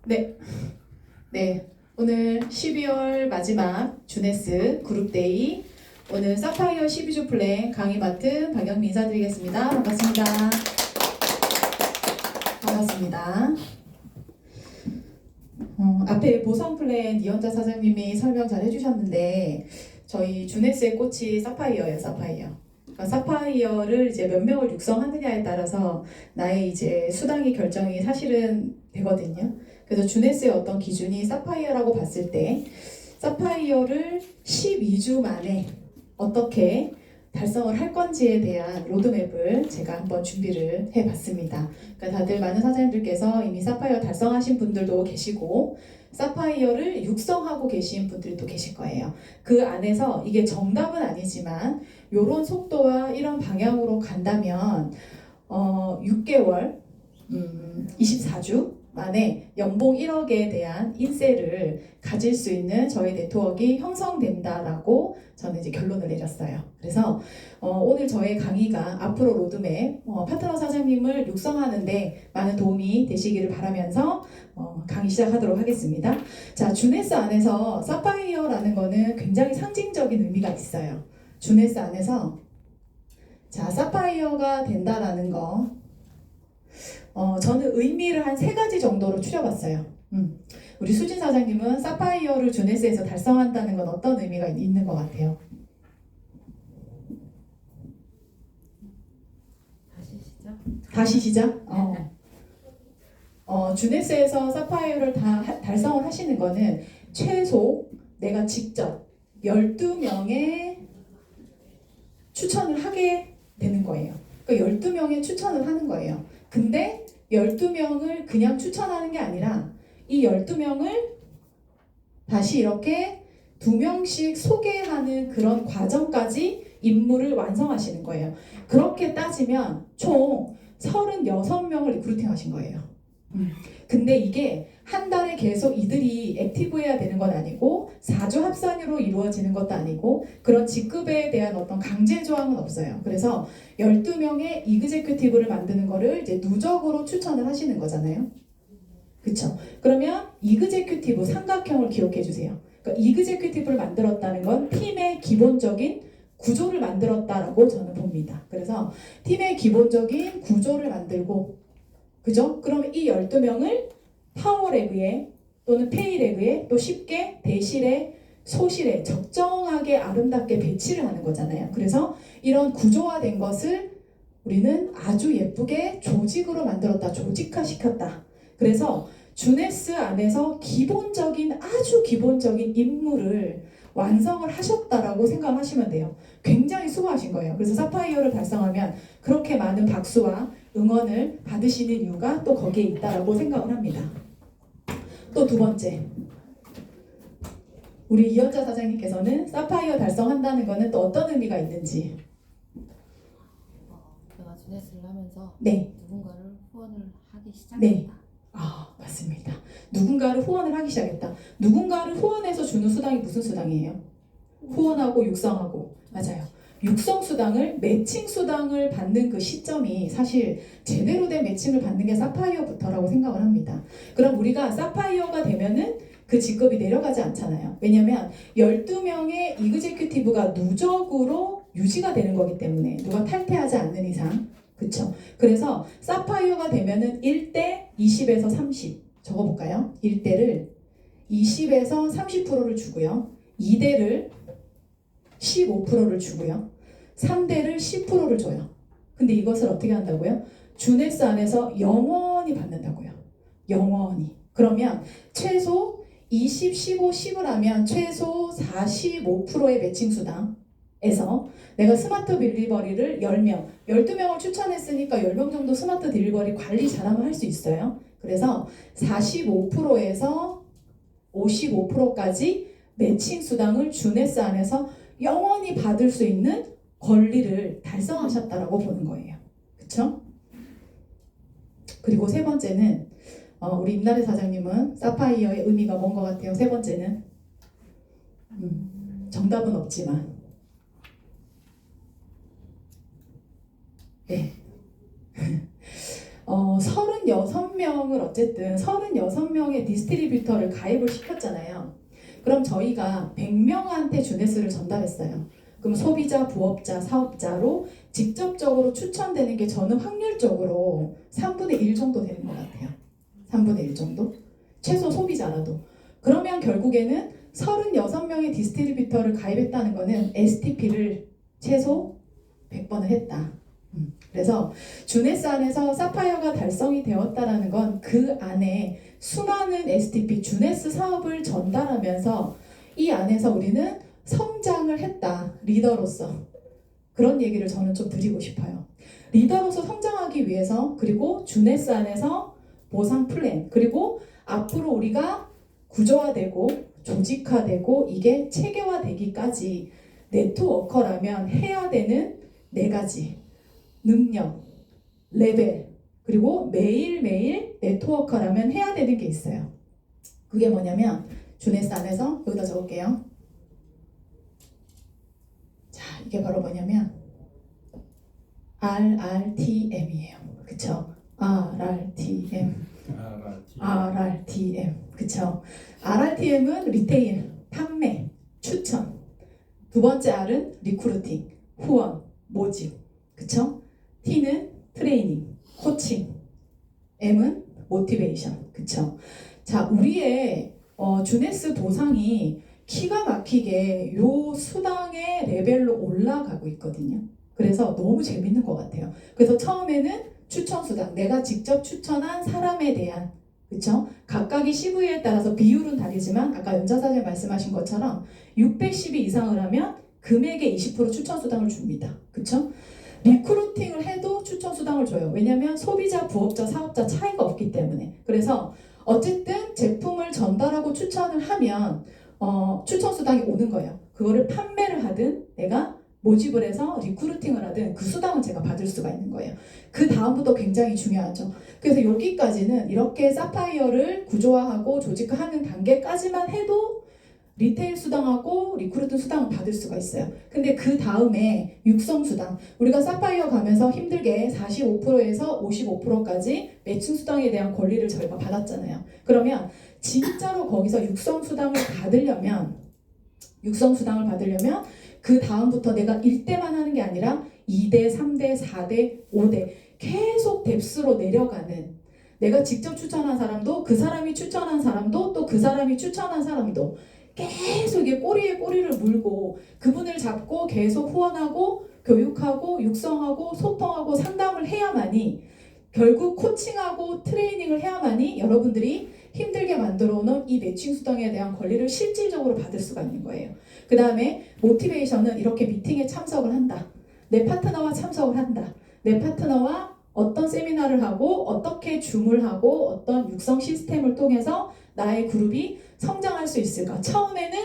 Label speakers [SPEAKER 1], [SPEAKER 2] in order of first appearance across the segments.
[SPEAKER 1] 네, 네. 오늘 12월 마지막 주네스 그룹데이, 오늘 사파이어 12주 플랜 강의 맡은 박영미 인사드리겠습니다. 반갑습니다. 반갑습니다. 앞에 보성 플랜 이현자 사장님이 설명 잘 해주셨는데, 저희 주네스의 꽃이 사파이어예요, 사파이어. 그러니까 사파이어를 이제 몇 명을 육성하느냐에 따라서 나의 이제 수당이 결정이 사실은 되거든요. 그래서 주네스의 어떤 기준이 사파이어라고 봤을 때, 사파이어를 12주 만에 어떻게 달성을 할 건지에 대한 로드맵을 제가 한번 준비를 해봤습니다. 그러니까 다들 많은 사장님들께서 이미 사파이어 달성하신 분들도 계시고, 사파이어를 육성하고 계신 분들도 계실 거예요. 그 안에서 이게 정답은 아니지만 이런 속도와 이런 방향으로 간다면 6개월 24주 만에 연봉 1억에 대한 인세를 가질 수 있는 저희 네트워크가 형성된다라고 저는 이제 결론을 내렸어요. 그래서 오늘 저의 강의가 앞으로 로드맵 파트너 사장님을 육성하는데 많은 도움이 되시기를 바라면서 강의 시작하도록 하겠습니다. 자, 주네스 안에서 사파이어라는 거는 굉장히 상징적인 의미가 있어요. 주네스 안에서 자, 사파이어가 된다라는 거, 저는 의미를 한 3가지 정도로 추려봤어요. 우리 수진 사장님은 사파이어를 주네스에서 달성한다는 건 어떤 의미가 있는 것 같아요? 다시 시작? 주네스에서 사파이어를 달성을 하시는 거는 최소 내가 직접 12명의 추천을 하게 되는 거예요. 그러니까 12명의 추천을 하는 거예요. 근데 12명을 그냥 추천하는 게 아니라 이 12명을 다시 이렇게 2명씩 소개하는 그런 과정까지 임무를 완성하시는 거예요. 그렇게 따지면 총 36명을 리크루팅 하신 거예요. 근데 이게 한 달에 계속 이들이 액티브해야 되는 건 아니고 4주 합산으로 이루어지는 것도 아니고 그런 직급에 대한 어떤 강제 조항은 없어요. 그래서 12명의 이그제큐티브를 만드는 거를 이제 누적으로 추천을 하시는 거잖아요. 그쵸? 그러면 이그제큐티브 삼각형을 기억해 주세요. 그러니까 이그제큐티브를 만들었다는 건 팀의 기본적인 구조를 만들었다라고 저는 봅니다. 그래서 팀의 기본적인 구조를 만들고, 그죠? 그럼 이 12명을 파워레그에 또는 페이레그에 또 쉽게 대실에 소실에 적정하게 아름답게 배치를 하는 거잖아요. 그래서 이런 구조화된 것을 우리는 아주 예쁘게 조직으로 만들었다, 조직화시켰다. 그래서 주네스 안에서 아주 기본적인 임무를 완성을 하셨다라고 생각하시면 돼요. 굉장히 수고하신 거예요. 그래서 사파이어를 달성하면 그렇게 많은 박수와 응원을 받으시는 이유가 또 거기에 있다라고 생각을 합니다. 또 2번째, 우리 이현자 사장님께서는 사파이어 달성한다는 거는 또 어떤 의미가 있는지.
[SPEAKER 2] 내가 주네스를 하면서
[SPEAKER 1] 네.
[SPEAKER 2] 누군가를 후원을 하기 시작했다.
[SPEAKER 1] 네. 맞습니다. 누군가를 후원을 하기 시작했다. 누군가를 후원해서 주는 수당이 무슨 수당이에요? 후원하고 육성하고. 맞아요. 육성 수당을, 매칭 수당을 받는 그 시점이 사실 제대로 된 매칭을 받는 게 사파이어부터라고 생각을 합니다. 그럼 우리가 사파이어가 되면은 그 직급이 내려가지 않잖아요. 왜냐면 12명의 이그제큐티브가 누적으로 유지가 되는 거기 때문에, 누가 탈퇴하지 않는 이상. 그쵸? 그래서 사파이어가 되면은 1대 20에서 30 적어볼까요? 1대를 20에서 30%를 주고요. 2대를 15%를 주고요. 3대를 10%를 줘요. 근데 이것을 어떻게 한다고요? 주네스 안에서 영원히 받는다고요. 영원히. 그러면 최소 20, 15, 10을 하면 최소 45%의 매칭 수당에서 내가 스마트 딜리버리를 10명, 12명을 추천했으니까 10명 정도 스마트 딜리버리 관리 잘하면 할 수 있어요. 그래서 45%에서 55%까지 매칭 수당을 주네스 안에서 영원히 받을 수 있는 권리를 달성하셨다라고 보는 거예요. 그쵸? 그리고 3번째는 우리 임나래 사장님은 사파이어의 의미가 뭔 것 같아요? 3번째는 정답은 없지만 네. 36명 명을 어쨌든 36명의 디스트리뷰터를 가입을 시켰잖아요. 그럼 저희가 100명한테 주네스를 전달했어요. 그럼 소비자, 부업자, 사업자로 직접적으로 추천되는 게 저는 확률적으로 3분의 1 정도 되는 것 같아요. 3분의 1 정도? 최소 소비자라도. 그러면 결국에는 36명의 디스트리뷰터를 가입했다는 거는 STP를 최소 100번을 했다. 그래서 주네스 안에서 사파이어가 달성이 되었다라는 건 그 안에 수많은 STP, 주네스 사업을 전달하면서 이 안에서 우리는 성장을 했다. 리더로서. 그런 얘기를 저는 좀 드리고 싶어요. 리더로서 성장하기 위해서 그리고 주네스 안에서 보상 플랜 그리고 앞으로 우리가 구조화되고 조직화되고 이게 체계화되기까지 네트워커라면 해야 되는 4가지 능력, 레벨 그리고 매일매일 네트워커라면 해야 되는 게 있어요. 그게 뭐냐면 주네스 안에서 여기다 적을게요. 자, 이게 바로 뭐냐면 RRTM이에요. 그쵸? RRTM. 그쵸? RRTM은 리테일, 판매, 추천. 두 번째 R은 리크루팅, 후원, 모집. 그쵸? T는 트레이닝, 코칭. M은 모티베이션. 그쵸? 자, 우리의 주네스 보상이 기가 막히게 요 수당의 레벨로 올라가고 있거든요. 그래서 너무 재밌는 것 같아요. 그래서 처음에는 추천 수당, 내가 직접 추천한 사람에 대한, 그쵸? 각각의 CV에 따라서 비율은 다르지만 아까 연자사님 말씀하신 것처럼 610이 이상을 하면 금액의 20% 추천 수당을 줍니다. 그쵸? 리크루팅을 해도 추천 수당을 줘요. 왜냐하면 소비자, 부업자, 사업자 차이가 없기 때문에. 그래서 어쨌든 제품을 전달하고 추천을 하면 추천 수당이 오는 거예요. 그거를 판매를 하든 내가 모집을 해서 리크루팅을 하든 그 수당은 제가 받을 수가 있는 거예요. 그 다음부터 굉장히 중요하죠. 그래서 여기까지는 이렇게 사파이어를 구조화하고 조직화하는 단계까지만 해도 리테일 수당하고 리크루팅 수당을 받을 수가 있어요. 근데 그 다음에 육성 수당, 우리가 사파이어 가면서 힘들게 45%에서 55%까지 매칭 수당에 대한 권리를 저희가 받았잖아요. 그러면 진짜로 거기서 육성 수당을 받으려면 그 다음부터 내가 1대만 하는 게 아니라 2대, 3대, 4대, 5대 계속 뎁스로 내려가는, 내가 직접 추천한 사람도 그 사람이 추천한 사람도 또 그 사람이 추천한 사람도 계속 이게 꼬리에 꼬리를 물고 그분을 잡고 계속 후원하고 교육하고 육성하고 소통하고 상담을 해야만이, 결국 코칭하고 트레이닝을 해야만이 여러분들이 힘들게 만들어 놓은 이 매칭 수당에 대한 권리를 실질적으로 받을 수가 있는 거예요. 그 다음에 모티베이션은 이렇게 미팅에 참석을 한다. 내 파트너와 참석을 한다. 내 파트너와 어떤 세미나를 하고 어떻게 줌을 하고 어떤 육성 시스템을 통해서 나의 그룹이 성장할 수 있을까. 처음에는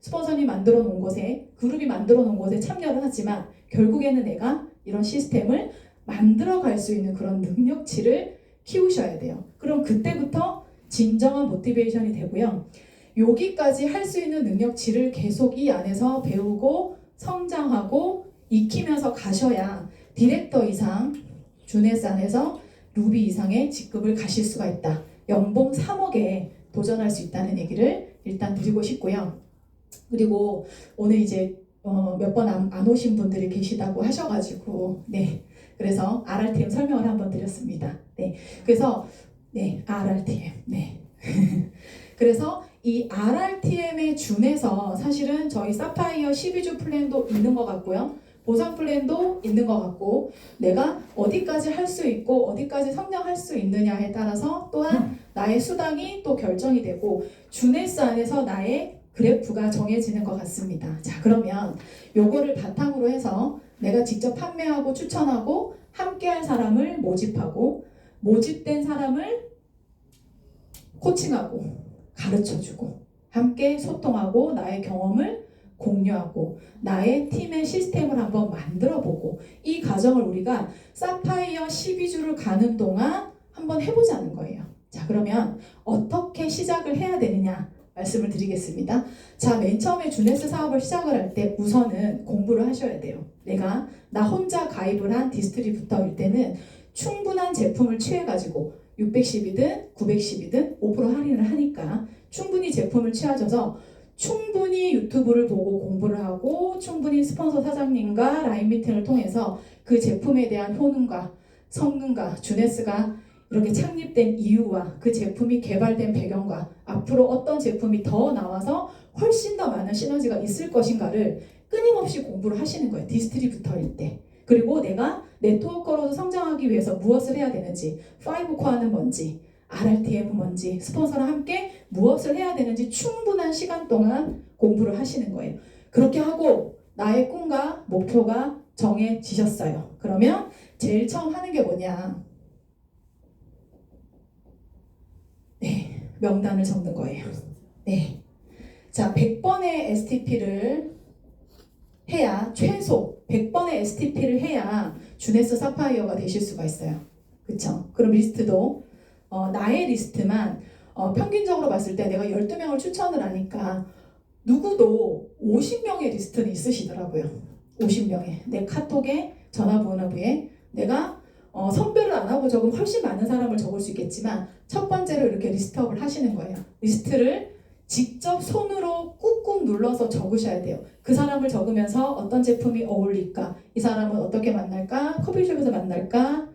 [SPEAKER 1] 스폰서님 만들어 놓은 곳에, 그룹이 만들어 놓은 곳에 참여를 하지만 결국에는 내가 이런 시스템을 만들어 갈 수 있는 그런 능력치를 키우셔야 돼요. 그럼 그때부터 진정한 모티베이션이 되고요. 여기까지 할 수 있는 능력치를 계속 이 안에서 배우고 성장하고 익히면서 가셔야 디렉터 이상, 주네스 안에서 루비 이상의 직급을 가실 수가 있다. 연봉 3억에 도전할 수 있다는 얘기를 일단 드리고 싶고요. 그리고 오늘 이제 몇 번 안 오신 분들이 계시다고 하셔가지고, 네, 그래서 RRTM 설명을 한번 드렸습니다. 네, 그래서 네, RRTM, 네. 그래서 이 RRTM에 준해서 사실은 저희 사파이어 12주 플랜도 있는 것 같고요. 보상 플랜도 있는 것 같고, 내가 어디까지 할 수 있고 어디까지 성장할 수 있느냐에 따라서 또한 나의 수당이 또 결정이 되고 주네스 안에서 나의 그래프가 정해지는 것 같습니다. 자, 그러면 요거를 바탕으로 해서 내가 직접 판매하고 추천하고 함께할 사람을 모집하고 모집된 사람을 코칭하고 가르쳐주고 함께 소통하고 나의 경험을 공유하고 나의 팀의 시스템을 한번 만들어보고 이 과정을 우리가 사파이어 12주를 가는 동안 한번 해보자는 거예요. 자, 그러면 어떻게 시작을 해야 되느냐 말씀을 드리겠습니다. 자, 맨 처음에 주네스 사업을 시작을 할 때 우선은 공부를 하셔야 돼요. 나 혼자 가입을 한 디스트리뷰터일 때는 충분한 제품을 취해가지고 610이든 910이든 5% 할인을 하니까 충분히 제품을 취하셔서 충분히 유튜브를 보고 공부를 하고 충분히 스폰서 사장님과 라인 미팅을 통해서 그 제품에 대한 효능과 성능과 주네스가 이렇게 창립된 이유와 그 제품이 개발된 배경과 앞으로 어떤 제품이 더 나와서 훨씬 더 많은 시너지가 있을 것인가를 끊임없이 공부를 하시는 거예요. 디스트리뷰터일 때. 그리고 내가 네트워커로서 성장하기 위해서 무엇을 해야 되는지, 5코어는 뭔지, RRTM은 뭔지, 스폰서랑 함께 무엇을 해야 되는지 충분한 시간 동안 공부를 하시는 거예요. 그렇게 하고 나의 꿈과 목표가 정해지셨어요. 그러면 제일 처음 하는 게 뭐냐? 네, 명단을 적는 거예요. 네. 자, 100번의 STP를 해야, 최소 100번의 STP를 해야 주네스 사파이어가 되실 수가 있어요. 그쵸? 그럼 리스트도 나의 리스트만 평균적으로 봤을 때 내가 12명을 추천을 하니까 누구도 50명의 리스트는 있으시더라고요. 50명의 내 카톡에 전화번호부에 내가 선별을 안 하고 적으면 훨씬 많은 사람을 적을 수 있겠지만 첫 번째로 이렇게 리스트업을 하시는 거예요. 리스트를 직접 손으로 꾹꾹 눌러서 적으셔야 돼요. 그 사람을 적으면서 어떤 제품이 어울릴까? 이 사람은 어떻게 만날까? 커피숍에서 만날까?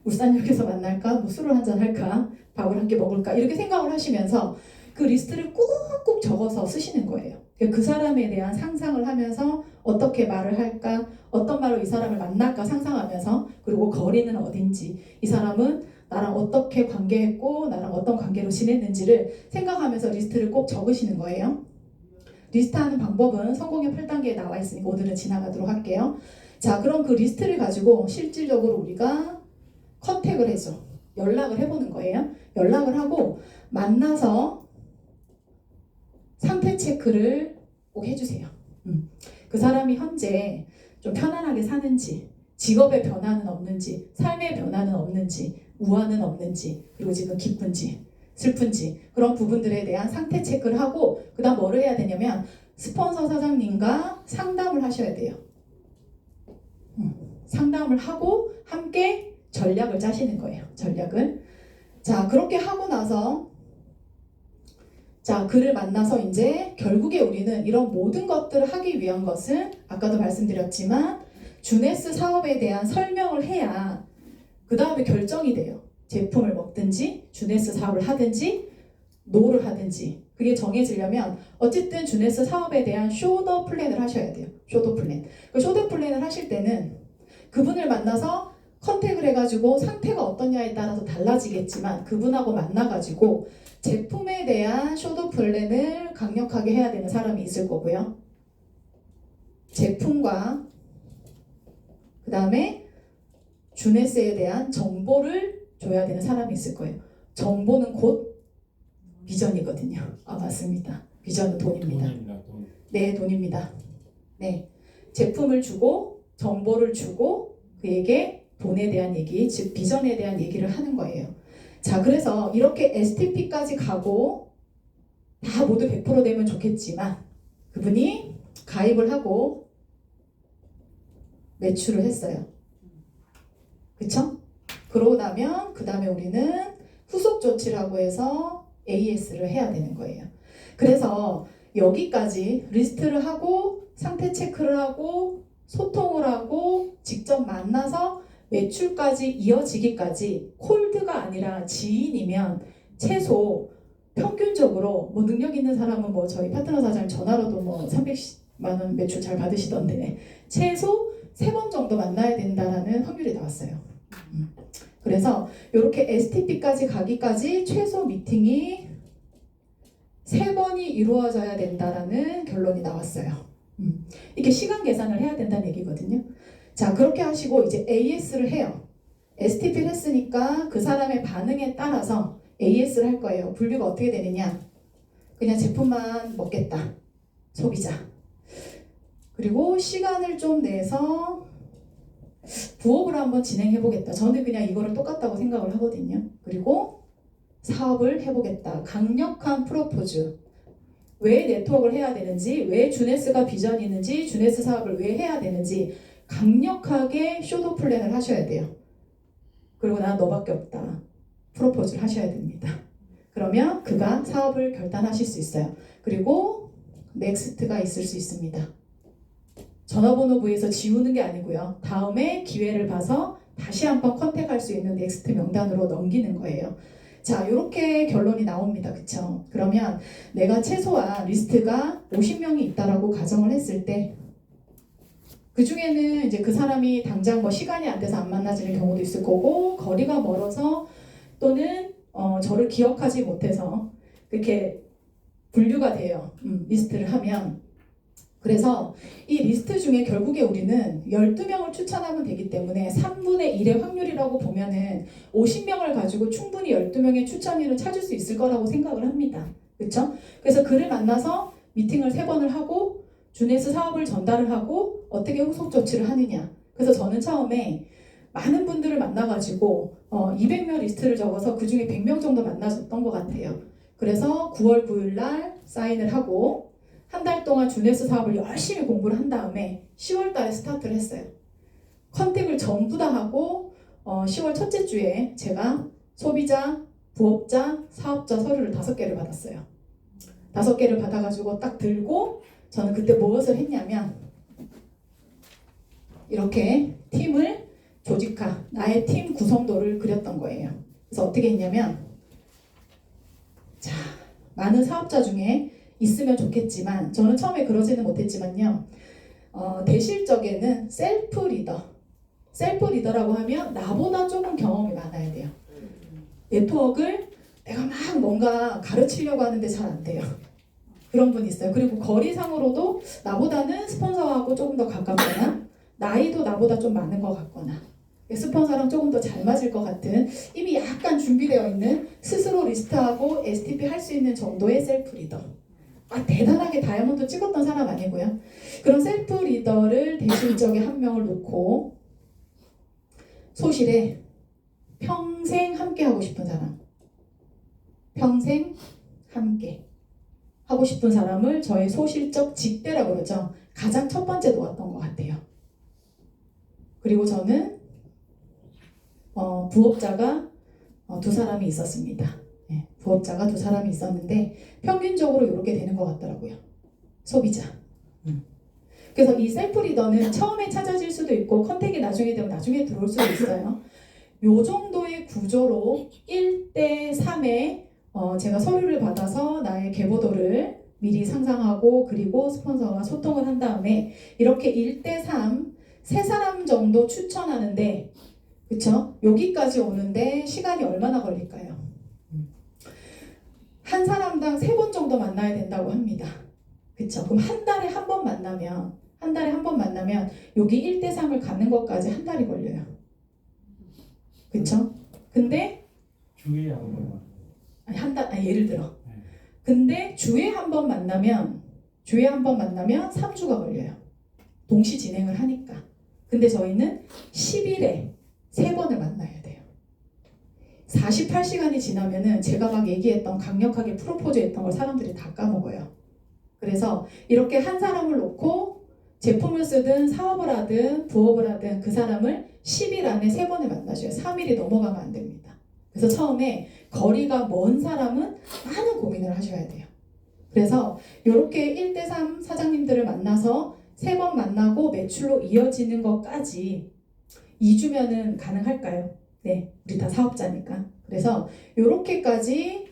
[SPEAKER 1] 울산역에서 만날까? 뭐 술을 한잔 할까? 밥을 함께 먹을까? 이렇게 생각을 하시면서 그 리스트를 꾹꾹 적어서 쓰시는 거예요. 그 사람에 대한 상상을 하면서 어떻게 말을 할까? 어떤 말로 이 사람을 만날까 상상하면서 그리고 거리는 어딘지 이 사람은 나랑 어떻게 관계했고 나랑 어떤 관계로 지냈는지를 생각하면서 리스트를 꼭 적으시는 거예요. 리스트하는 방법은 성공의 8단계에 나와 있으니까 오늘은 지나가도록 할게요. 자, 그럼 그 리스트를 가지고 실질적으로 우리가 컨택을 해서 연락을 해보는 거예요. 연락을 하고 만나서 상태 체크를 꼭 해주세요. 그 사람이 현재 좀 편안하게 사는지, 직업의 변화는 없는지, 삶의 변화는 없는지, 우환은 없는지, 그리고 지금 기쁜지, 슬픈지 그런 부분들에 대한 상태 체크를 하고 그 다음 뭐를 해야 되냐면 스폰서 사장님과 상담을 하셔야 돼요. 상담을 하고 함께 전략을 짜시는 거예요. 전략을. 자, 그렇게 하고 나서 자, 그를 만나서 이제 결국에 우리는 이런 모든 것들을 하기 위한 것은 아까도 말씀드렸지만 주네스 사업에 대한 설명을 해야 그 다음에 결정이 돼요. 제품을 먹든지 주네스 사업을 하든지 노를 하든지 그게 정해지려면 어쨌든 주네스 사업에 대한 쇼더 플랜을 하셔야 돼요. 쇼더 플랜. 그 쇼더 플랜을 하실 때는 그분을 만나서 컨택을 해가지고 상태가 어떠냐에 따라서 달라지겠지만 그분하고 만나가지고 제품에 대한 쇼더 플랜을 강력하게 해야 되는 사람이 있을 거고요. 제품과 그 다음에 주네스에 대한 정보를 줘야 되는 사람이 있을 거예요. 정보는 곧 비전이거든요. 아, 맞습니다. 비전은 돈입니다.
[SPEAKER 3] 돈.
[SPEAKER 1] 네, 돈입니다. 네, 제품을 주고 정보를 주고 그에게 돈에 대한 얘기, 즉 비전에 대한 얘기를 하는 거예요. 자, 그래서 이렇게 STP까지 가고 다 모두 100% 되면 좋겠지만 그분이 가입을 하고 매출을 했어요. 그쵸? 그러고 나면 그 다음에 우리는 후속 조치라고 해서 AS를 해야 되는 거예요. 그래서 여기까지 리스트를 하고 상태 체크를 하고 소통을 하고 직접 만나서 매출까지 이어지기까지 콜드가 아니라 지인이면 최소 평균적으로 뭐 능력 있는 사람은 뭐 저희 파트너 사장님 전화로도 뭐 300만 원 매출 잘 받으시던데 최소 3번 정도 만나야 된다라는 확률이 나왔어요. 그래서 이렇게 STP까지 가기까지 최소 미팅이 3번이 이루어져야 된다라는 결론이 나왔어요. 이렇게 시간 계산을 해야 된다는 얘기거든요. 자, 그렇게 하시고 이제 AS를 해요. STP를 했으니까 그 사람의 반응에 따라서 AS를 할 거예요. 분류가 어떻게 되느냐? 그냥 제품만 먹겠다. 소비자. 그리고 시간을 좀 내서 부업을 한번 진행해 보겠다. 저는 그냥 이거를 똑같다고 생각을 하거든요. 그리고 사업을 해보겠다. 강력한 프로포즈. 왜 네트워크를 해야 되는지, 왜 주네스가 비전이 있는지, 주네스 사업을 왜 해야 되는지 강력하게 쇼도 플랜을 하셔야 돼요. 그리고 난 너밖에 없다. 프로포즈를 하셔야 됩니다. 그러면 그가 사업을 결단하실 수 있어요. 그리고 넥스트가 있을 수 있습니다. 전화번호 부에서 지우는 게 아니고요. 다음에 기회를 봐서 다시 한번 컨택할 수 있는 넥스트 명단으로 넘기는 거예요. 자, 이렇게 결론이 나옵니다. 그쵸? 그러면 내가 최소한 리스트가 50명이 있다라고 가정을 했을 때 그 중에는 이제 그 사람이 당장 뭐 시간이 안 돼서 안 만나지는 경우도 있을 거고 거리가 멀어서 또는 저를 기억하지 못해서 그렇게 분류가 돼요. 리스트를 하면. 그래서 이 리스트 중에 결국에 우리는 12명을 추천하면 되기 때문에 3분의 1의 확률이라고 보면은 50명을 가지고 충분히 12명의 추천인을 찾을 수 있을 거라고 생각을 합니다. 그렇죠? 그래서 그를 만나서 미팅을 3번을 하고 주네스 사업을 전달을 하고 어떻게 후속 조치를 하느냐. 그래서 저는 처음에 많은 분들을 만나가지고 200명 리스트를 적어서 그 중에 100명 정도 만나줬던 것 같아요. 그래서 9월 9일 날 사인을 하고 한 달 동안 주네스 사업을 열심히 공부를 한 다음에 10월 달에 스타트를 했어요. 컨택을 전부 다 하고 10월 첫째 주에 제가 소비자, 부업자, 사업자 서류를 5개를 받았어요. 5개를 받아가지고 딱 들고 저는 그때 무엇을 했냐면 이렇게 팀을 조직화, 나의 팀 구성도를 그렸던 거예요. 그래서 어떻게 했냐면 자, 많은 사업자 중에 있으면 좋겠지만 저는 처음에 그러지는 못했지만요. 대실적에는 셀프 리더라고 하면 나보다 조금 경험이 많아야 돼요. 네트워크를 내가 막 뭔가 가르치려고 하는데 잘 안 돼요. 그런 분이 있어요. 그리고 거리상으로도 나보다는 스폰서하고 조금 더 가깝거나 나이도 나보다 좀 많은 것 같거나 스폰서랑 조금 더 잘 맞을 것 같은 이미 약간 준비되어 있는 스스로 리스트하고 STP 할 수 있는 정도의 셀프 리더. 대단하게 다이아몬드 찍었던 사람 아니고요. 그런 셀프 리더를 대실적에 한 명을 놓고 소실에 평생 함께 하고 싶은 사람, 평생 함께 하고 싶은 사람을 저의 소실적 직대라고 그러죠. 가장 첫 번째 놓았던 것 같아요. 그리고 저는 부업자가 2사람이 있었습니다. 네, 부업자가 2사람이 있었는데 평균적으로 이렇게 되는 것 같더라고요. 소비자. 그래서 이 셀프 리더는 처음에 찾아질 수도 있고 컨택이 나중에 되면 나중에 들어올 수도 있어요. 요 정도의 구조로 1대3에 제가 서류를 받아서 나의 계보도를 미리 상상하고 그리고 스폰서와 소통을 한 다음에 이렇게 1대3 3사람 정도 추천하는데 그쵸? 여기까지 오는데 시간이 얼마나 걸릴까요? 한 사람당 3번 정도 만나야 된다고 합니다. 그쵸? 그럼 한 달에 한 번 만나면 여기 1대3을 가는 것까지 한 달이 걸려요. 그쵸? 근데
[SPEAKER 3] 주에 한 번만.
[SPEAKER 1] 예를 들어. 근데 주에 한 번 만나면 3주가 걸려요. 동시 진행을 하니까. 근데 저희는 10일에 3번을 만나야 돼요. 48시간이 지나면은 제가 막 얘기했던 강력하게 프로포즈 했던 걸 사람들이 다 까먹어요. 그래서 이렇게 한 사람을 놓고 제품을 쓰든 사업을 하든 부업을 하든 그 사람을 10일 안에 3번을 만나줘요. 3일이 넘어가면 안 됩니다. 그래서 처음에 거리가 먼 사람은 많은 고민을 하셔야 돼요. 그래서 이렇게 1대3 사장님들을 만나서 3번 만나고 매출로 이어지는 것까지 2주면은 가능할까요? 네, 우리 다 사업자니까. 그래서 이렇게까지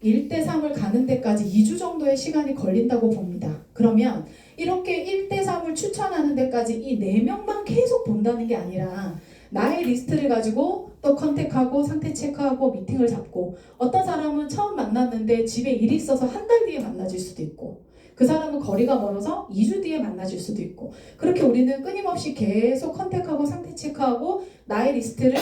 [SPEAKER 1] 1대3을 가는 데까지 2주 정도의 시간이 걸린다고 봅니다. 그러면 이렇게 1대3을 추천하는 데까지 이 4명만 계속 본다는 게 아니라 나의 리스트를 가지고 또 컨택하고 상태 체크하고 미팅을 잡고 어떤 사람은 처음 만났는데 집에 일이 있어서 한 달 뒤에 만나질 수도 있고 그 사람은 거리가 멀어서 2주 뒤에 만나질 수도 있고 그렇게 우리는 끊임없이 계속 컨택하고 상태 체크하고 나의 리스트를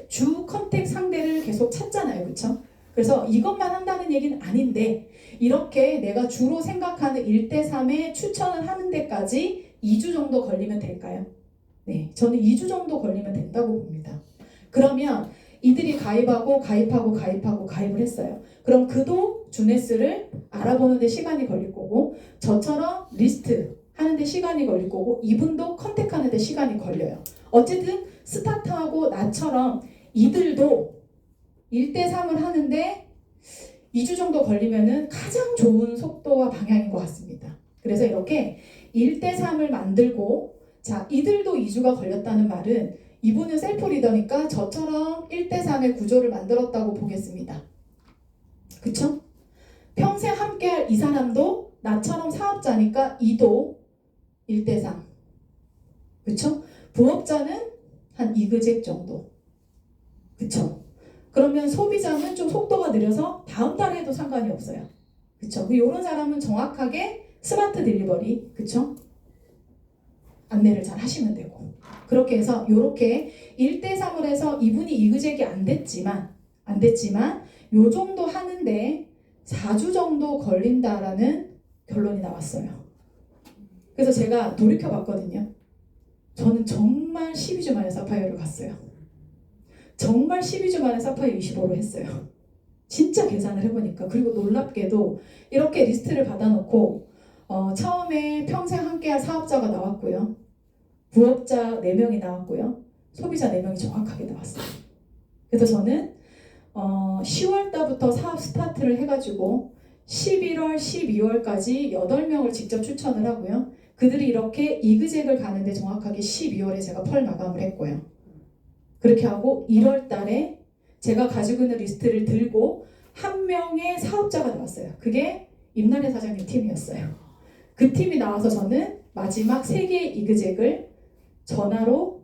[SPEAKER 1] 주 컨택 상대를 계속 찾잖아요. 그렇죠? 그래서 이것만 한다는 얘기는 아닌데 이렇게 내가 주로 생각하는 1대3에 추천을 하는 데까지 2주 정도 걸리면 될까요? 네, 저는 2주 정도 걸리면 된다고 봅니다. 그러면 이들이 가입을 했어요. 그럼 그도 주네스를 알아보는데 시간이 걸릴 거고 저처럼 리스트 하는데 시간이 걸릴 거고 이분도 컨택하는데 시간이 걸려요. 어쨌든 스타트하고 나처럼 이들도 1대3을 하는데 2주 정도 걸리면은 가장 좋은 속도와 방향인 것 같습니다. 그래서 이렇게 1대3을 만들고, 자, 이들도 2주가 걸렸다는 말은 이분은 셀프 리더니까 저처럼 1대3의 구조를 만들었다고 보겠습니다. 그쵸? 평생 함께할 이 사람도 나처럼 사업자니까 이도 1대3. 그쵸? 부업자는 한 2그잭 정도. 그쵸? 그러면 소비자는 좀 속도가 느려서 다음 달에 해도 상관이 없어요. 그쵸? 이런 사람은 정확하게 스마트 딜리버리, 그쵸? 안내를 잘 하시면 되고. 그렇게 해서 이렇게 1대3을 해서 이분이 이그젝이 안 됐지만 요 정도 하는데 4주 정도 걸린다라는 결론이 나왔어요. 그래서 제가 돌이켜봤거든요. 저는 정말 12주 만에 사파이어를 갔어요. 정말 12주 만에 사파이어 25로 했어요. 진짜 계산을 해보니까. 그리고 놀랍게도 이렇게 리스트를 받아놓고 처음에 평생 함께할 사업자가 나왔고요. 부업자 4명이 나왔고요. 소비자 4명이 정확하게 나왔어요. 그래서 저는 10월 달부터 사업 스타트를 해가지고 11월, 12월까지 8명을 직접 추천을 하고요. 그들이 이렇게 이그젝을 가는데 정확하게 12월에 제가 펄 마감을 했고요. 그렇게 하고 1월 달에 제가 가지고 있는 리스트를 들고 한 명의 사업자가 나왔어요. 그게 임나래 사장님 팀이었어요. 그 팀이 나와서 저는 마지막 3개의 이그젝을 전화로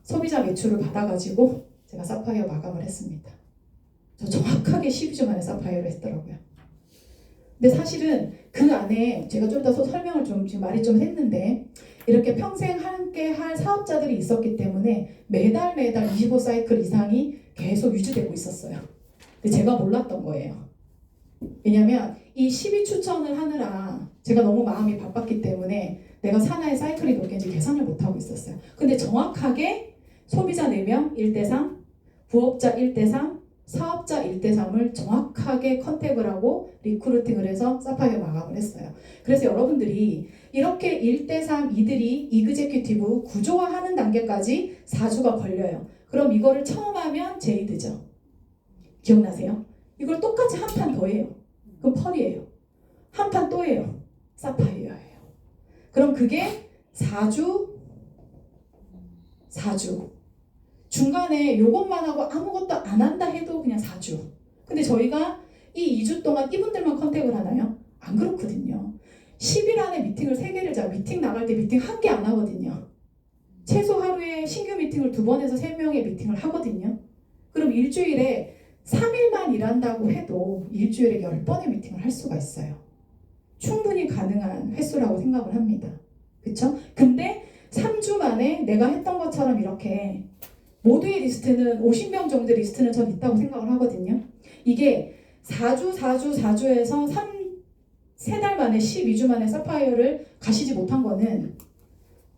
[SPEAKER 1] 소비자 매출을 받아가지고 제가 사파이어 마감을 했습니다. 저 정확하게 12주 만에 사파이어를 했더라고요. 근데 사실은 그 안에 제가 좀 더 설명을 좀 지금 말이 좀 했는데 이렇게 평생 함께 할 사업자들이 있었기 때문에 매달 25사이클 이상이 계속 유지되고 있었어요. 근데 제가 몰랐던 거예요. 왜냐면 이 12추천을 하느라 제가 너무 마음이 바빴기 때문에 내가 사나의 사이클이 몇 개인지 계산을 못하고 있었어요. 근데 정확하게 소비자 4명 1대3, 부업자 1대3, 사업자 1대3을 정확하게 컨택을 하고 리크루팅을 해서 사파이어 마감을 했어요. 그래서 여러분들이 이렇게 1대3 이들이 이그제큐티브 구조화하는 단계까지 4주가 걸려요. 그럼 이거를 처음 하면 제이드죠. 기억나세요? 이걸 똑같이 한 판 더 해요. 그럼 펄이에요. 한 판 또 해요. 사파이어예요. 그럼 그게 4주. 중간에 요것만 하고 아무것도 안 한다 해도 그냥 4주. 근데 저희가 이 2주 동안 이분들만 컨택을 하나요? 안 그렇거든요. 10일 안에 미팅을 3개를 잡아. 미팅 나갈 때 미팅 1개 안 하거든요. 최소 하루에 신규 미팅을 2번에서 3명의 미팅을 하거든요. 그럼 일주일에 3일만 일한다고 해도 일주일에 10번의 미팅을 할 수가 있어요. 충분히 가능한 횟수라고 생각을 합니다. 그쵸? 근데 3주 만에 내가 했던 것처럼 이렇게 모두의 리스트는 50명 정도의 리스트는 전 있다고 생각을 하거든요. 이게 4주에서 3달 만에 12주 만에 사파이어를 가시지 못한 거는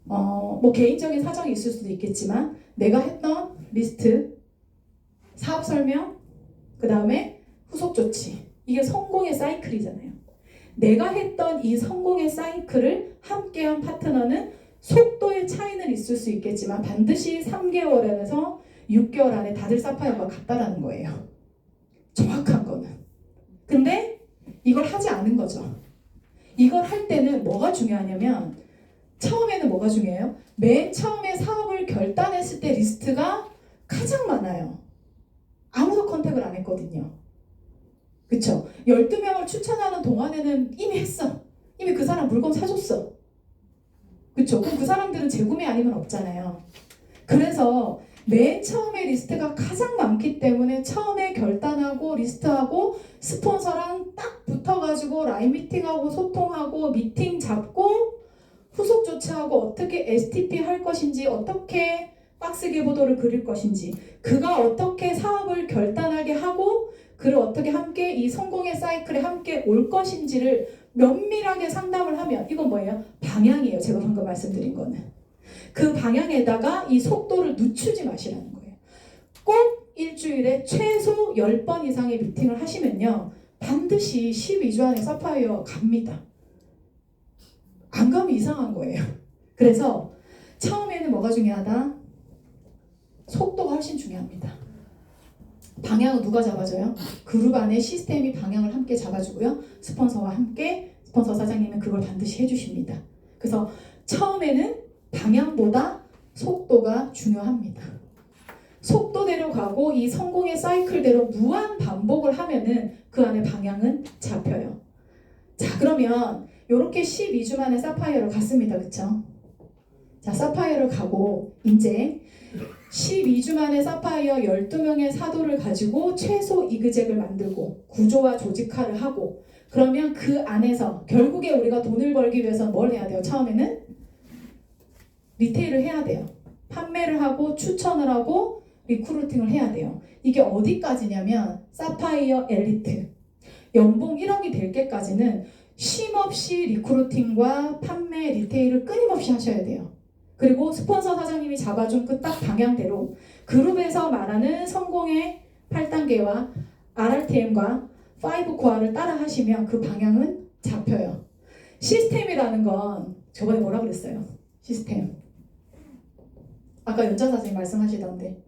[SPEAKER 1] 뭐 개인적인 사정이 있을 수도 있겠지만 내가 했던 리스트, 사업 설명, 그 다음에 후속 조치, 이게 성공의 사이클이잖아요. 내가 했던 이 성공의 사이클을 함께한 파트너는 속도의 차이는 있을 수 있겠지만 반드시 3개월에서 6개월 안에 다들 사파이어가 같다라는 거예요. 정확한 거는. 근데 이걸 하지 않은 거죠. 이걸 할 때는 뭐가 중요하냐면 처음에는 뭐가 중요해요? 맨 처음에 사업을 결단했을 때 리스트가 가장 많아요. 아무도 컨택을 안 했거든요. 그쵸? 12명을 추천하는 동안에는 이미 했어. 이미 그 사람 물건 사줬어. 그쵸? 그럼 그 사람들은 재구매 아니면 없잖아요. 그래서 맨 처음에 리스트가 가장 많기 때문에 처음에 결단하고 리스트하고 스폰서랑 딱 붙어가지고 라인 미팅하고 소통하고 미팅 잡고 후속 조치하고 어떻게 STP 할 것인지 어떻게 박스 계보도를 그릴 것인지 그가 어떻게 사업을 결단하게 하고 그를 어떻게 함께 이 성공의 사이클에 함께 올 것인지를 면밀하게 상담을 하면 이건 뭐예요? 방향이에요. 제가 방금 말씀드린 거는. 그 방향에다가 이 속도를 늦추지 마시라는 거예요. 꼭 일주일에 최소 10번 이상의 미팅을 하시면요. 반드시 12주 안에 사파이어 갑니다. 안 가면 이상한 거예요. 그래서 처음에는 뭐가 중요하다? 속도가 훨씬 중요합니다. 방향은 누가 잡아줘요? 그룹 안에 시스템이 방향을 함께 잡아주고요. 스폰서와 함께 스폰서 사장님은 그걸 반드시 해주십니다. 그래서 처음에는 방향보다 속도가 중요합니다. 속도대로 가고 이 성공의 사이클대로 무한 반복을 하면은 그 안에 방향은 잡혀요. 자, 그러면 이렇게 12주 만에 사파이어를 갔습니다. 그쵸? 자, 사파이어를 가고 이제 12주 만에 사파이어 12명의 사도를 가지고 최소 이그젝을 만들고 구조화 조직화를 하고 그러면 그 안에서 결국에 우리가 돈을 벌기 위해서 뭘 해야 돼요? 처음에는 리테일을 해야 돼요. 판매를 하고 추천을 하고 리크루팅을 해야 돼요. 이게 어디까지냐면 사파이어 엘리트 연봉 1억이 될 때까지는 쉼없이 리크루팅과 판매, 리테일을 끊임없이 하셔야 돼요. 그리고 스폰서 사장님이 잡아준 그 딱 방향대로 그룹에서 말하는 성공의 8단계와 RRTM과 5코어를 따라 하시면 그 방향은 잡혀요. 시스템이라는 건 저번에 뭐라 그랬어요? 시스템. 아까 연자 사장님 말씀하시던데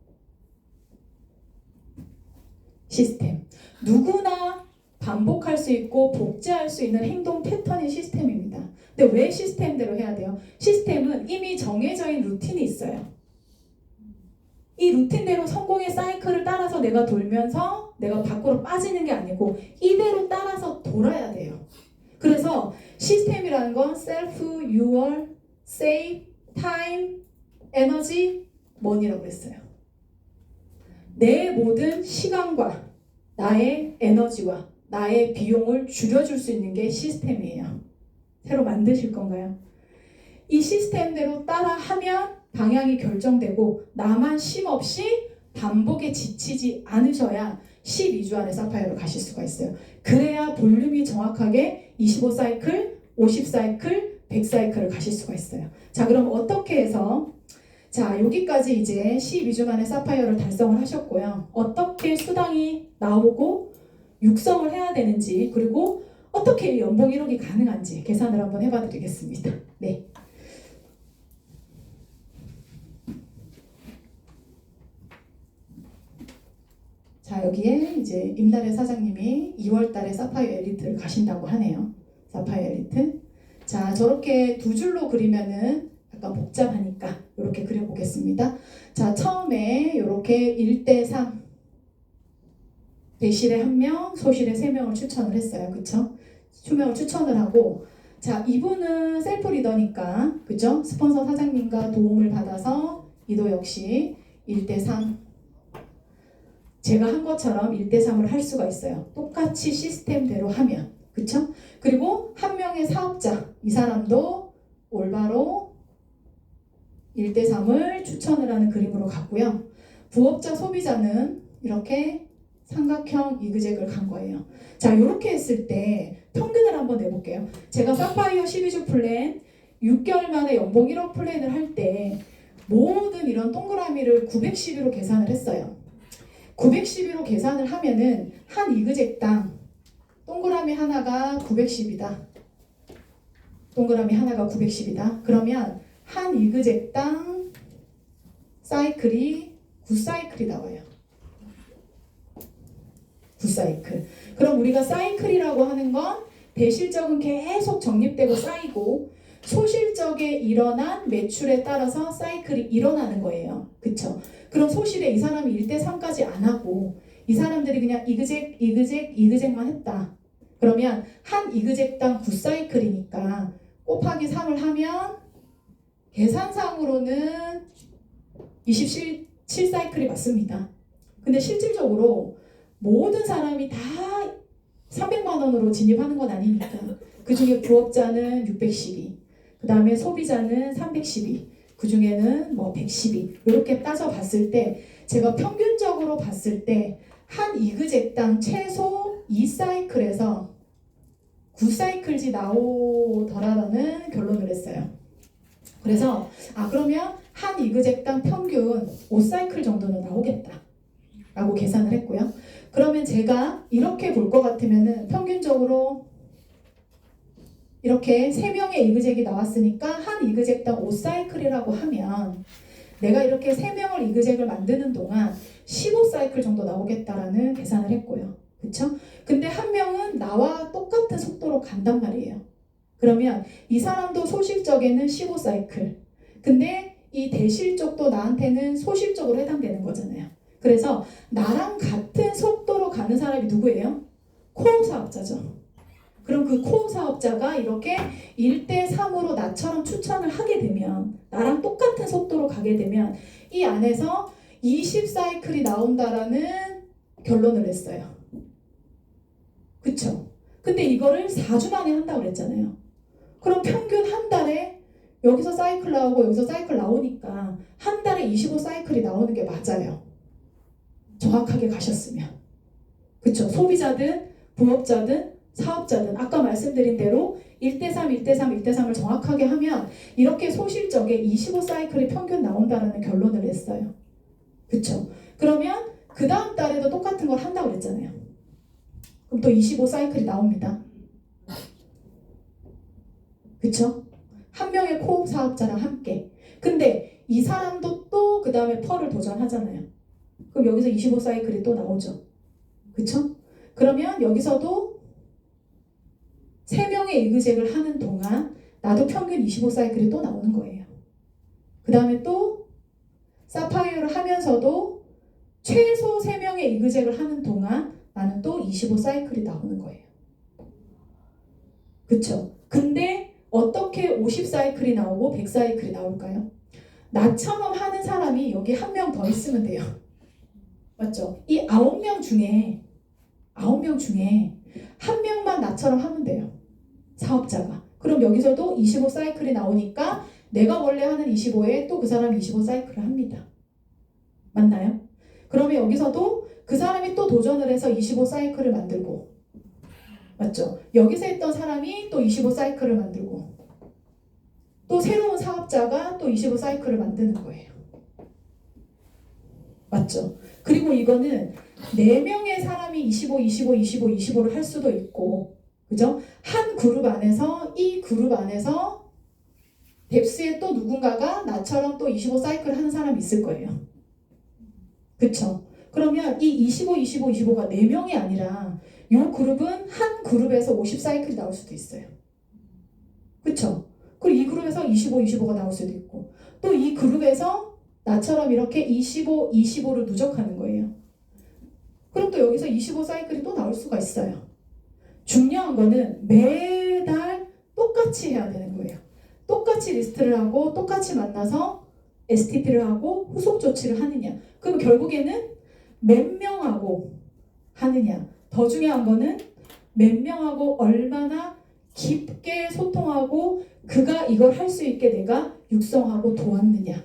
[SPEAKER 1] 시스템. 누구나 반복할 수 있고 복제할 수 있는 행동 패턴이 시스템입니다. 근데 왜 시스템대로 해야 돼요? 시스템은 이미 정해져 있는 루틴이 있어요. 이 루틴대로 성공의 사이클을 따라서 내가 돌면서 내가 밖으로 빠지는 게 아니고 이대로 따라서 돌아야 돼요. 그래서 시스템이라는 건 self, your, save, time, energy, money라고 했어요. 내 모든 시간과 나의 에너지와 나의 비용을 줄여줄 수 있는 게 시스템이에요. 새로 만드실 건가요? 이 시스템대로 따라하면 방향이 결정되고 나만 쉼없이 반복에 지치지 않으셔야 12주 안에 사파이어로 가실 수가 있어요. 그래야 볼륨이 정확하게 25사이클, 50사이클, 100사이클을 가실 수가 있어요. 자, 그럼 어떻게 해서 자, 여기까지 이제 12주 만에 사파이어를 달성을 하셨고요. 어떻게 수당이 나오고 육성을 해야 되는지 그리고 어떻게 연봉 1억이 가능한지 계산을 한번 해봐 드리겠습니다. 네. 자, 여기에 이제 임나래 사장님이 2월 달에 사파이어 엘리트를 가신다고 하네요. 사파이어 엘리트. 자, 저렇게 두 줄로 그리면은 약간 복잡하니까 이렇게 그려보겠습니다. 자, 처음에 이렇게 1대3 대실에 1명, 소실에 3명을 추천을 했어요. 그쵸? 2명을 추천을 하고 자, 이분은 셀프 리더니까 그죠? 스폰서 사장님과 도움을 받아서 이도 역시 1대3 제가 한 것처럼 1대3을 할 수가 있어요. 똑같이 시스템대로 하면 그쵸? 그리고 한 명의 사업자 이 사람도 올바로 1대3을 추천을 하는 그림으로 갔고요. 부업자 소비자는 이렇게 삼각형 이그젝을 간 거예요. 자, 이렇게 했을 때 평균을 한번 내볼게요. 제가 사파이어 12주 플랜 6개월 만에 연봉 1억 플랜을 할 때 모든 이런 동그라미를 912로 계산을 했어요. 912로 계산을 하면은 한 이그젝당 동그라미 하나가 910이다. 동그라미 하나가 910이다. 그러면 한 이그젝당 사이클이 9사이클이 나와요. 9사이클. 그럼 우리가 사이클이라고 하는 건 대실적은 계속 적립되고 쌓이고 소실적에 일어난 매출에 따라서 사이클이 일어나는 거예요. 그쵸? 그럼 소실에 이 사람이 1대3까지 안 하고 이 사람들이 그냥 이그젝만 했다. 그러면 한 이그젝당 9사이클이니까 곱하기 3을 하면 계산상으로는 27사이클이 맞습니다. 근데 실질적으로 모든 사람이 다 300만 원으로 진입하는 건 아니니까 그 중에 부업자는 612, 그 다음에 소비자는 312, 그 중에는 뭐 112 이렇게 따져봤을 때 제가 평균적으로 봤을 때 한 이그젝당 최소 2사이클에서 9사이클지 나오더라라는 결론을 했어요. 그래서 그러면 한 이그젝당 평균 5사이클 정도는 나오겠다 라고 계산을 했고요. 그러면 제가 이렇게 볼 것 같으면은 평균적으로 이렇게 3명의 이그젝이 나왔으니까 한 이그젝당 5사이클이라고 하면 내가 이렇게 3명을 이그젝을 만드는 동안 15사이클 정도 나오겠다라는 계산을 했고요. 그쵸? 근데 한 명은 나와 똑같은 속도로 간단 말이에요. 그러면 이 사람도 소실적에는 15사이클. 근데 이 대실적도 나한테는 소실적으로 해당되는 거잖아요. 그래서 나랑 같은 속도로 가는 사람이 누구예요? 코어 사업자죠. 그럼 그 코어 사업자가 이렇게 1대3으로 나처럼 추천을 하게 되면, 나랑 똑같은 속도로 가게 되면 이 안에서 20사이클이 나온다라는 결론을 냈어요. 그쵸? 근데 이거를 4주 만에 한다고 그랬잖아요. 그럼 평균 한 달에 여기서 사이클 나오고 여기서 사이클 나오니까 한 달에 25사이클이 나오는 게 맞아요. 정확하게 가셨으면. 그쵸? 소비자든 부업자든 사업자든 아까 말씀드린 대로 1대3, 1대3, 1대3을 정확하게 하면 이렇게 소실적에 25사이클이 평균 나온다라는 결론을 냈어요. 그쵸? 그러면 그 다음 달에도 똑같은 걸 한다고 그랬잖아요. 그럼 또 25사이클이 나옵니다. 그쵸? 한 명의 코업 사업자랑 함께. 근데 이 사람도 또 그 다음에 펄을 도전하잖아요. 그럼 여기서 25사이클이 또 나오죠. 그쵸? 그러면 여기서도 3명의 이그젝을 하는 동안 나도 평균 25사이클이 또 나오는 거예요. 그 다음에 또 사파이어를 하면서도 최소 3명의 이그젝을 하는 동안 나는 또 25사이클이 나오는 거예요. 그쵸? 근데 어떻게 50사이클이 나오고 100사이클이 나올까요? 나처럼 하는 사람이 여기 한 명 더 있으면 돼요. 맞죠? 이 9명 중에 한 명만 나처럼 하면 돼요. 사업자가. 그럼 여기서도 25사이클이 나오니까 내가 원래 하는 25에 또 그 사람이 25사이클을 합니다. 맞나요? 그러면 여기서도 그 사람이 또 도전을 해서 25사이클을 만들고, 맞죠? 여기서 했던 사람이 또 25사이클을 만들고, 또 새로운 사업자가 또 25사이클을 만드는 거예요. 맞죠? 그리고 이거는 4명의 사람이 25, 25, 25, 25를 할 수도 있고, 그죠? 한 그룹 안에서, 이 그룹 안에서 뎁스에 또 누군가가 나처럼 또 25사이클을 하는 사람이 있을 거예요. 그쵸? 그러면 이 25, 25, 25가 4명이 아니라 이 그룹은 한 그룹에서 50사이클이 나올 수도 있어요. 그쵸? 그리고 이 그룹에서 25, 25가 나올 수도 있고, 또 이 그룹에서 나처럼 이렇게 25, 25를 누적하는 거예요. 그럼 또 여기서 25사이클이 또 나올 수가 있어요. 중요한 거는 매달 똑같이 해야 되는 거예요. 똑같이 리스트를 하고 똑같이 만나서 STP를 하고 후속 조치를 하느냐. 그럼 결국에는 몇 명하고 하느냐. 더 중요한 거는 몇 명하고 얼마나 깊게 소통하고 그가 이걸 할 수 있게 내가 육성하고 도왔느냐에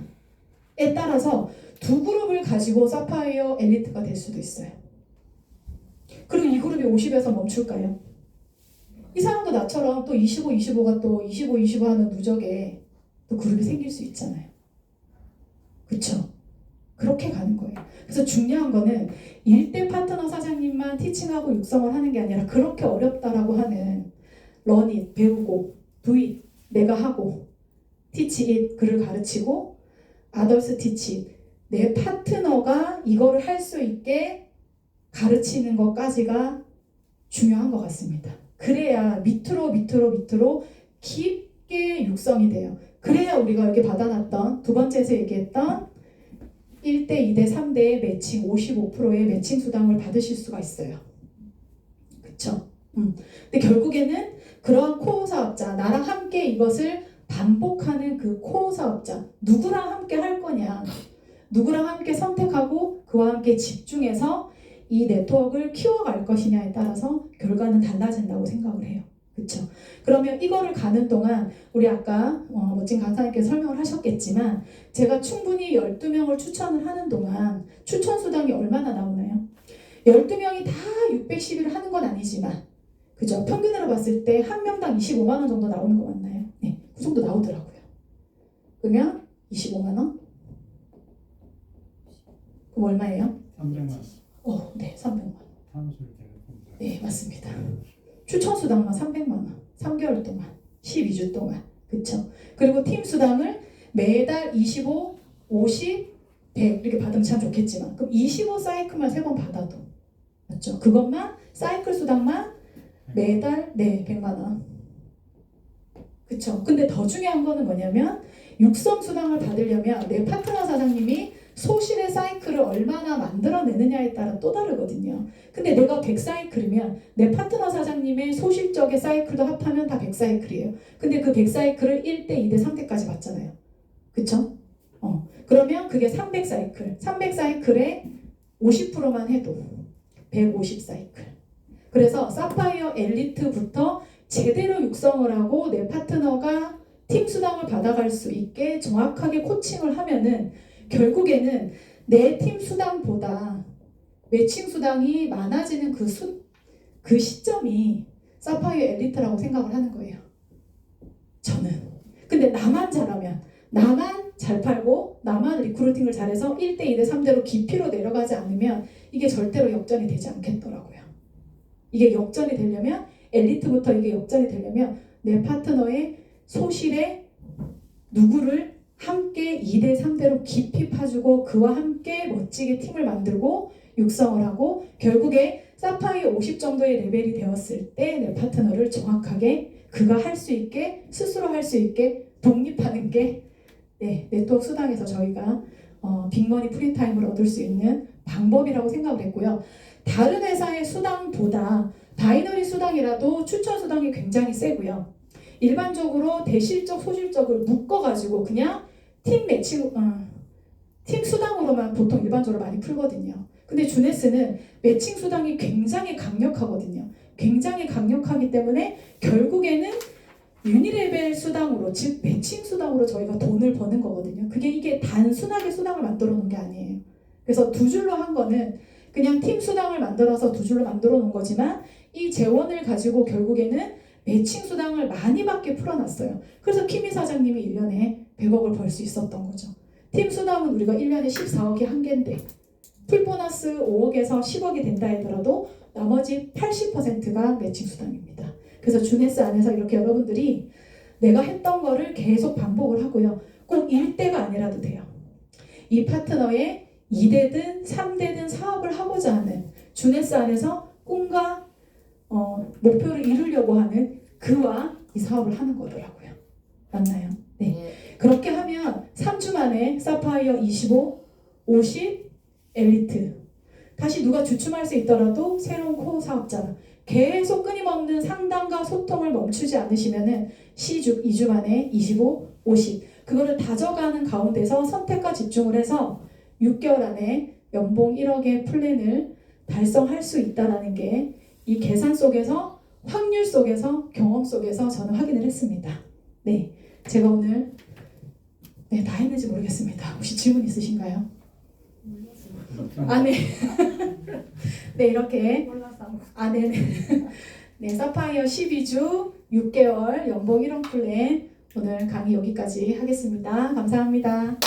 [SPEAKER 1] 따라서 두 그룹을 가지고 사파이어 엘리트가 될 수도 있어요. 그리고 이 그룹이 50에서 멈출까요? 이 사람도 나처럼 또 25, 25가 또 25, 25 하는 누적에 또 그룹이 생길 수 있잖아요. 그쵸? 그렇게 가는 거예요. 그래서 중요한 거는 1대 파트너 사장님만 티칭하고 육성을 하는 게 아니라 그렇게 어렵다라고 하는 learn it, 배우고 do it, 내가 하고 teach it, 그를 가르치고 others teach it, 내 파트너가 이거를 할 수 있게 가르치는 것까지가 중요한 것 같습니다. 그래야 밑으로 깊게 육성이 돼요. 그래야 우리가 여기 받아놨던 두 번째에서 얘기했던 1대, 2대, 3대의 매칭 55%의 매칭 수당을 받으실 수가 있어요. 그쵸? 근데 결국에는 그러한 코어 사업자, 나랑 함께 이것을 반복하는 그 코어 사업자, 누구랑 함께 할 거냐, 누구랑 함께 선택하고 그와 함께 집중해서 이 네트워크를 키워갈 것이냐에 따라서 결과는 달라진다고 생각을 해요. 그렇죠? 그러면 이거를 가는 동안 우리 아까 멋진 강사님께서 설명을 하셨겠지만 제가 충분히 12명을 추천을 하는 동안 추천 수당이 얼마나 나오나요? 12명이 다 610일을 하는 건 아니지만 그죠? 평균으로 봤을 때 한 명당 25만 원 정도 나오는 거 맞나요? 네, 그 정도 나오더라고요. 그러면 25만 원? 그럼 얼마예요?
[SPEAKER 3] 300만 원.
[SPEAKER 1] 네, 300만 원.
[SPEAKER 3] 사무실 대금.
[SPEAKER 1] 네, 맞습니다. 추천 수당만 300만 원. 3개월 동안, 12주 동안. 그쵸? 그리고 팀 수당을 매달 25 50, 100 이렇게 받으면 참 좋겠지만 그럼 25 사이클만 3번 받아도 맞죠? 그것만 사이클 수당만 매달 100만 원. 그쵸? 근데 더 중요한 거는 뭐냐면 육성 수당을 받으려면 내 파트너 사장님이 소실의 사이클을 얼마나 만들어내느냐에 따라 또 다르거든요. 근데 내가 100사이클이면 내 파트너 사장님의 소실적의 사이클도 합하면 다 100사이클이에요. 근데 그 100사이클을 1대, 2대, 3대까지 받잖아요. 그쵸? 그러면 그게 300사이클. 300사이클에 50%만 해도 150사이클. 그래서 사파이어 엘리트부터 제대로 육성을 하고 내 파트너가 팀 수당을 받아갈 수 있게 정확하게 코칭을 하면은 결국에는 내 팀 수당보다 매칭 수당이 많아지는 그 시점이 사파이어 엘리트라고 생각을 하는 거예요. 저는. 근데 나만 잘하면, 나만 잘 팔고, 나만 리크루팅을 잘해서 1대, 2대, 3대로 깊이로 내려가지 않으면 이게 절대로 역전이 되지 않겠더라고요. 이게 역전이 되려면, 엘리트부터 이게 역전이 되려면 내 파트너의 소실에 누구를 함께 2대 3대로 깊이 파주고 그와 함께 멋지게 팀을 만들고 육성을 하고 결국에 사파이어 50 정도의 레벨이 되었을 때 내 파트너를 정확하게 그가 할 수 있게 스스로 할 수 있게 독립하는 게 네트워크 수당에서 저희가 빅머니 프리타임을 얻을 수 있는 방법이라고 생각을 했고요. 다른 회사의 수당보다 바이너리 수당이라도 추천 수당이 굉장히 세고요. 일반적으로 대실적, 소실적을 묶어가지고 그냥 팀 매칭, 팀 수당으로만 보통 일반적으로 많이 풀거든요. 근데 주네스는 매칭 수당이 굉장히 강력하거든요. 굉장히 강력하기 때문에 결국에는 유니레벨 수당으로, 즉 매칭 수당으로 저희가 돈을 버는 거거든요. 이게 단순하게 수당을 만들어 놓은 게 아니에요. 그래서 두 줄로 한 거는 그냥 팀 수당을 만들어서 두 줄로 만들어 놓은 거지만 이 재원을 가지고 결국에는 매칭 수당을 많이 받게 풀어놨어요. 그래서 키미 사장님이 1년에 100억을 벌 수 있었던 거죠. 팀 수당은 우리가 1년에 14억이 한계인데 풀보너스 5억에서 10억이 된다 하더라도 나머지 80%가 매칭 수당입니다. 그래서 주네스 안에서 이렇게 여러분들이 내가 했던 거를 계속 반복을 하고요. 꼭 1대가 아니라도 돼요. 이 파트너의 2대든 3대든 사업을 하고자 하는 주네스 안에서 꿈과 목표를 이루려고 하는 그와 이 사업을 하는 거더라고요. 맞나요? 네. 그렇게 하면 3주 만에 사파이어 25, 50, 엘리트 다시 누가 주춤할 수 있더라도 새로운 코어 사업자 계속 끊임없는 상담과 소통을 멈추지 않으시면은 2주 만에 25, 50 그거를 다져가는 가운데서 선택과 집중을 해서 6개월 안에 연봉 1억의 플랜을 달성할 수 있다는 게 이 계산 속에서 확률 속에서 경험 속에서 저는 확인을 했습니다. 네, 제가 오늘 다 했는지 모르겠습니다. 혹시 질문 있으신가요? 네. 네, 이렇게 네, 사파이어 12주 6개월 연봉 1억 플랜 오늘 강의 여기까지 하겠습니다. 감사합니다.